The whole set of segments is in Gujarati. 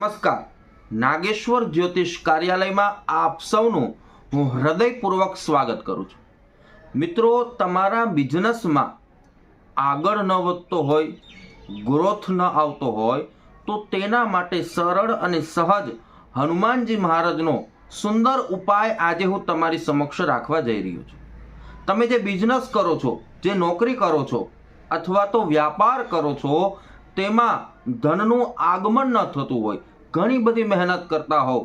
નમસ્કાર. નાગેશ્વર જ્યોતિષ કાર્યાલયમાં આપ સૌનું હું હૃદયપૂર્વક સ્વાગત કરું છું. મિત્રો, તમારા બિઝનેસમાં આગળ ન વધતો હોય, ગ્રોથ ન આવતો હોય તો તેના માટે સરળ અને સહજ હનુમાનજી મહારાજનો સુંદર ઉપાય આજે હું તમારી સમક્ષ રાખવા જઈ રહ્યો છું. તમે જે બિઝનેસ કરો છો, જે નોકરી કરો છો અથવા તો વ્યાપાર કરો છો, તેમાં ધનનું આગમન ન થતું હોય, ઘણી બધી મહેનત કરતા હોવ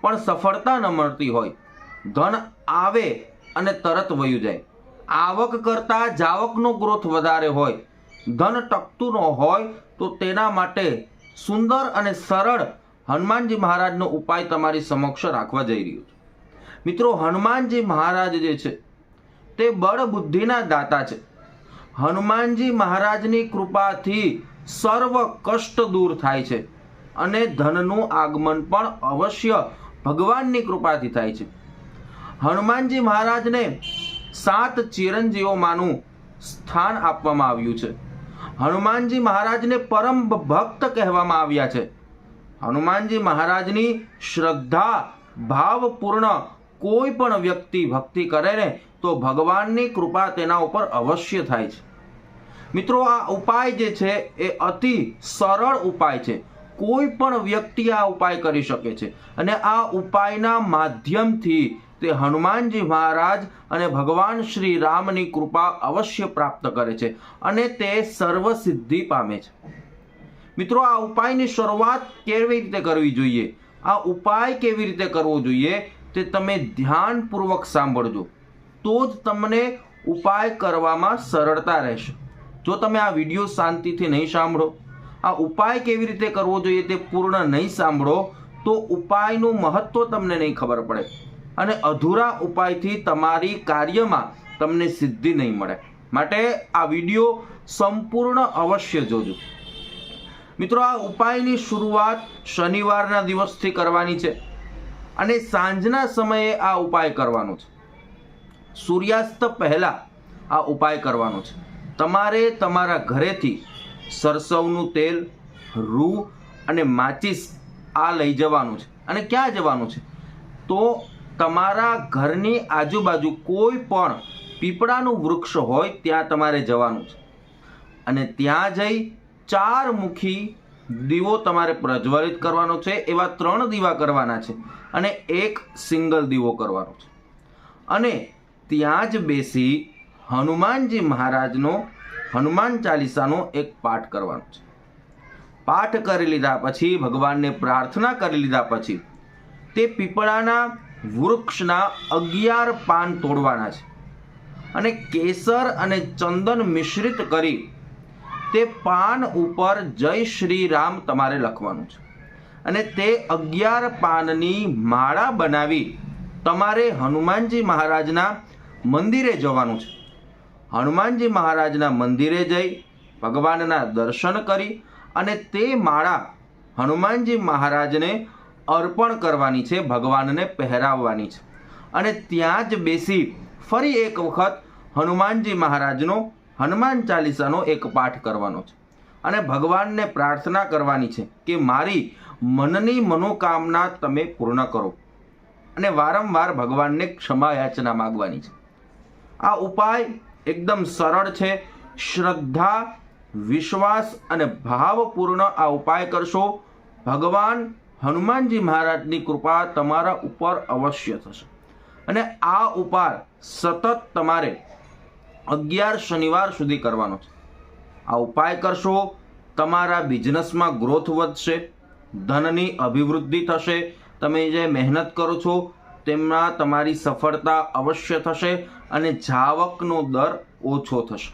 પણ સફળતા ન મળતી હોય, ધન આવે અને તરત વયું જાય, આવક કરતાં જાવકનો ગ્રોથ વધારે હોય, ધન ટકતું ન હોય, તો તેના માટે સુંદર અને સરળ હનુમાનજી મહારાજનો ઉપાય તમારી સમક્ષ રાખવા જઈ રહ્યો છું. મિત્રો, હનુમાનજી મહારાજ જે છે તે બળ બુદ્ધિના દાતા છે. હનુમાનજી મહારાજની કૃપાથી સર્વ કષ્ટ દૂર થાય છે અને ધનનું આગમન પણ અવશ્ય ભગવાનની કૃપાથી થાય છે. હનુમાનજી મહારાજને 7 ચિરંજીવોમાંનું સ્થાન આપવામાં આવ્યું છે. હનુમાનજી મહારાજને પરમ ભક્ત કહેવામાં આવ્યા છે. હનુમાનજી મહારાજની શ્રદ્ધા ભાવપૂર્ણ કોઈ પણ વ્યક્તિ ભક્તિ કરે ને તો ભગવાનની કૃપા તેના ઉપર અવશ્ય થાય છે. મિત્રો, આ ઉપાય જે છે એ અતિ સરળ ઉપાય છે. કોઈ પણ વ્યક્તિ આ ઉપાય કરી શકે છે અને આ ઉપાયના માધ્યમથી તે હનુમાનજી મહારાજ અને ભગવાન શ્રી રામની કૃપા અવશ્ય પ્રાપ્ત કરે છે અને તે સર્વ સિદ્ધિ પામે છે. મિત્રો, આ ઉપાયની શરૂઆત કેવી રીતે કરવી જોઈએ, આ ઉપાય કેવી રીતે કરવો જોઈએ તે તમે ધ્યાનપૂર્વક સાંભળજો, તો જ તમને ઉપાય કરવામાં સરળતા રહેશે. જો તમે આ વિડીયો શાંતિથી નહીં સાંભળો, આ ઉપાય કેવી રીતે કરવો જોઈએ તે પૂર્ણ નહીં સાંભળો, તો ઉપાયનું મહત્વ તમને નહીં ખબર પડે અને અધૂરા ઉપાયથી તમારી કાર્યમાં તમને સિદ્ધિ નહીં મળે. માટે આ વિડીયો સંપૂર્ણ અવશ્ય જોજો. મિત્રો, આ ઉપાયની શરૂઆત શનિવારના દિવસથી કરવાની છે અને સાંજના સમયે આ ઉપાય કરવાનો છે. સૂર્યાસ્ત પહેલા આ ઉપાય કરવાનો છે. તમારે તમારા ઘરેથી સરસવનું તેલ, રૂ અને માચિસ આ લઈ જવાનું છે. અને ક્યાં જવાનું છે? તો તમારા ઘરની આજુબાજુ કોઈ પણ પીપળાનું વૃક્ષ હોય ત્યાં તમારે જવાનું છે અને ત્યાં જઈ 4 મુખી દીવો તમારે પ્રજ્વલિત કરવાનો છે. એવા 3 દીવા કરવાના છે અને 1 સિંગલ દીવો કરવાનો છે અને ત્યાં જ બેસી હનુમાનજી મહારાજનો હનુમાન ચાલીસાનો એક પાઠ કરવાનો છે. પાઠ કરી લીધા પછી, ભગવાનને પ્રાર્થના કરી લીધા પછી તે પીપળાના વૃક્ષના 11 પાન તોડવાના છે અને કેસર અને ચંદન મિશ્રિત કરી તે પાન ઉપર જય શ્રી રામ તમારે લખવાનું છે અને તે 11 પાનની માળા બનાવી તમારે હનુમાનજી મહારાજના મંદિરે જવાનું છે. હનુમાનજી મહારાજના મંદિરે જઈ ભગવાનના દર્શન કરી અને તે માળા હનુમાનજી મહારાજને અર્પણ કરવાની છે, ભગવાનને પહેરાવવાની છે અને ત્યાં જ બેસી ફરી એક વખત હનુમાનજી મહારાજનો હનુમાન ચાલીસાનો એક પાઠ કરવાનો છે અને ભગવાનને પ્રાર્થના કરવાની છે કે મારી મનની મનોકામના તમે પૂર્ણ કરો અને વારંવાર ભગવાનને ક્ષમા યાચના માગવાની છે. આ ઉપાય એકદમ સરળ છે. શ્રદ્ધા, વિશ્વાસ અને ભાવપૂર્ણ આ ઉપાય કરશો, ભગવાન હનુમાનજી મહારાજની કૃપા તમારા ઉપર અવશ્ય થશે. અને આ ઉપાય સતત તમારે 11 શનિવાર સુધી કરવાનો છે. આ ઉપાય કરશો, તમારા બિઝનેસમાં ગ્રોથ વધશે, ધનની અભિવૃદ્ધિ થશે, તમે જે મહેનત કરો છો તેમાં તમારી સફળતા અવશ્ય થશે અને જાવકનો દર ઓછો થશે.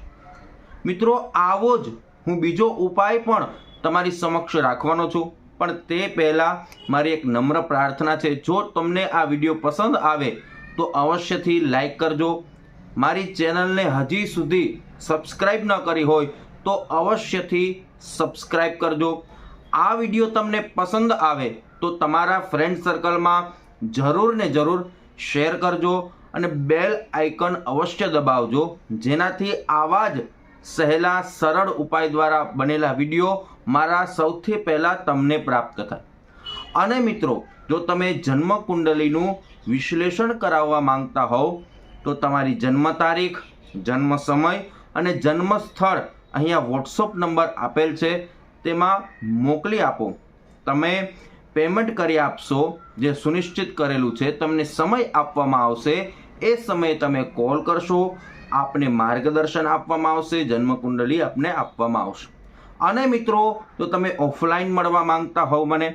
મિત્રો, આવો જ હું બીજો ઉપાય પણ તમારી સમક્ષ રાખવાનો છું, પણ તે પહેલાં મારી એક નમ્ર પ્રાર્થના છે. જો તમને આ વિડીયો પસંદ આવે તો અવશ્યથી લાઈક કરજો. મારી ચેનલને હજી સુધી સબસ્ક્રાઈબ ન કરી હોય તો અવશ્યથી સબસ્ક્રાઈબ કરજો. આ વિડીયો તમને પસંદ આવે તો તમારા ફ્રેન્ડ સર્કલમાં જરૂર ને જરૂર શેર કરજો અને બેલ આઇકન અવશ્ય દબાવજો, જેનાથી આવા જ સહેલા સરળ ઉપાય દ્વારા બનેલા વિડીયો મારા સૌથી પહેલાં તમને પ્રાપ્ત થાય. અને મિત્રો, જો તમે જન્મ કુંડલીનું વિશ્લેષણ કરાવવા માંગતા હોવ તો તમારી જન્મ તારીખ, જન્મ સમય અને જન્મ સ્થળ અહીંયા વોટ્સઅપ નંબર આપેલ છે, તેમાં મોકલી આપો. તમે પેમેન્ટ કરી આપશો, જે સુનિશ્ચિત કરેલું છે, તમને સમય આપવામાં આવશે, એ સમયે તમે કોલ કરશો, આપને માર્ગદર્શન આપવામાં આવશે, જન્મ કુંડલી આપને આપવામાં આવશે. અને મિત્રો, જો તમે ઓફલાઈન મળવા માંગતા હોવ મને,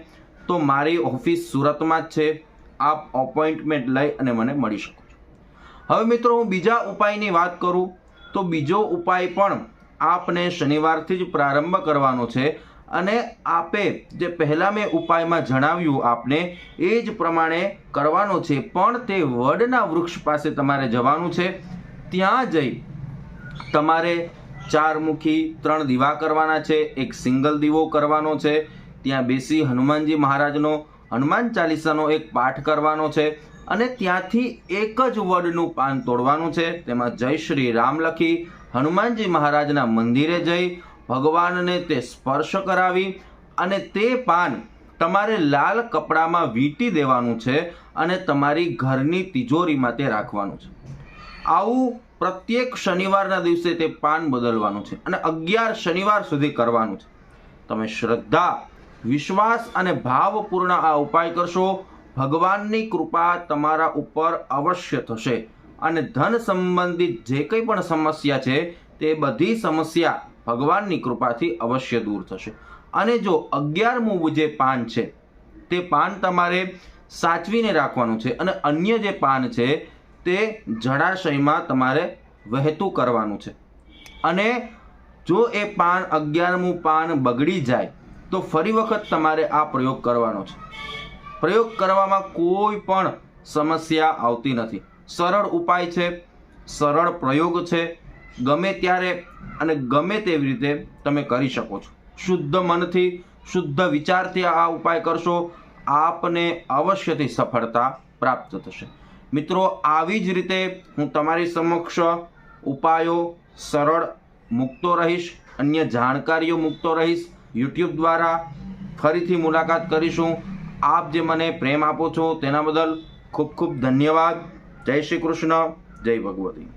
તો મારી ઓફિસ સુરતમાં જ છે. આપ અપોઇન્ટમેન્ટ લઈ અને મને મળી શકો છો. હવે મિત્રો, હું બીજા ઉપાયની વાત કરું તો બીજો ઉપાય પણ આપને શનિવારથી જ પ્રારંભ કરવાનો છે. અને આપે જે પહેલાં મેં ઉપાયમાં જણાવ્યું આપને એ જ પ્રમાણે કરવાનો છે. પણ તે વડના વૃક્ષ પાસે તમારે જવાનું છે. ત્યાં જઈ તમારે 4 મુખી 3 દીવા કરવાના છે, એક સિંગલ દીવો કરવાનો છે. ત્યાં બેસી હનુમાનજી મહારાજનો હનુમાન ચાલીસાનો એક પાઠ કરવાનો છે અને ત્યાંથી એક જ વડનું પાન તોડવાનું છે. તેમાં જય શ્રી રામ લખી હનુમાનજી મહારાજના મંદિરે જઈ ભગવાનને તે સ્પર્શ કરાવી અને તે પાન તમારે લાલ કપડામાં વીંટી દેવાનું છે અને તમારી ઘરની તિજોરીમાં તે રાખવાનું છે. આવું પ્રત્યેક શનિવારના દિવસે તે પાન બદલવાનું છે અને 11 શનિવાર સુધી કરવાનું છે. તમે શ્રદ્ધા, વિશ્વાસ અને ભાવપૂર્ણ આ ઉપાય કરશો, ભગવાનની કૃપા તમારા ઉપર અવશ્ય થશે અને ધન સંબંધિત જે કંઈ પણ સમસ્યા છે તે બધી સમસ્યા ભગવાનની કૃપાથી અવશ્ય દૂર થશે. અને જો 11મું જે પાન છે તે પાન તમારે સાચવીને રાખવાનું છે અને અન્ય જે પાન છે તે જળાશયમાં તમારે વહેતું કરવાનું છે. અને જો એ પાન 11મું પાન બગડી જાય તો ફરી વખત તમારે આ પ્રયોગ કરવાનો છે. પ્રયોગ કરવામાં કોઈ પણ સમસ્યા આવતી નથી. સરળ ઉપાય છે, સરળ પ્રયોગ છે. ગમે ત્યારે અને ગમે તેવી રીતે તમે કરી શકો છો. શુદ્ધ મનથી, શુદ્ધ વિચારથી આ ઉપાય કરશો, આપને અવશ્યથી સફળતા પ્રાપ્ત થશે. મિત્રો, આવી જ રીતે હું તમારી સમક્ષ ઉપાયો સરળ મૂકતો રહીશ, અન્ય જાણકારીઓ મૂકતો રહીશ. યુટ્યુબ દ્વારા ફરીથી મુલાકાત કરીશું. આપ જે મને પ્રેમ આપો છો તેના બદલ ખૂબ ખૂબ ધન્યવાદ. જય શ્રી કૃષ્ણ, જય ભગવતી.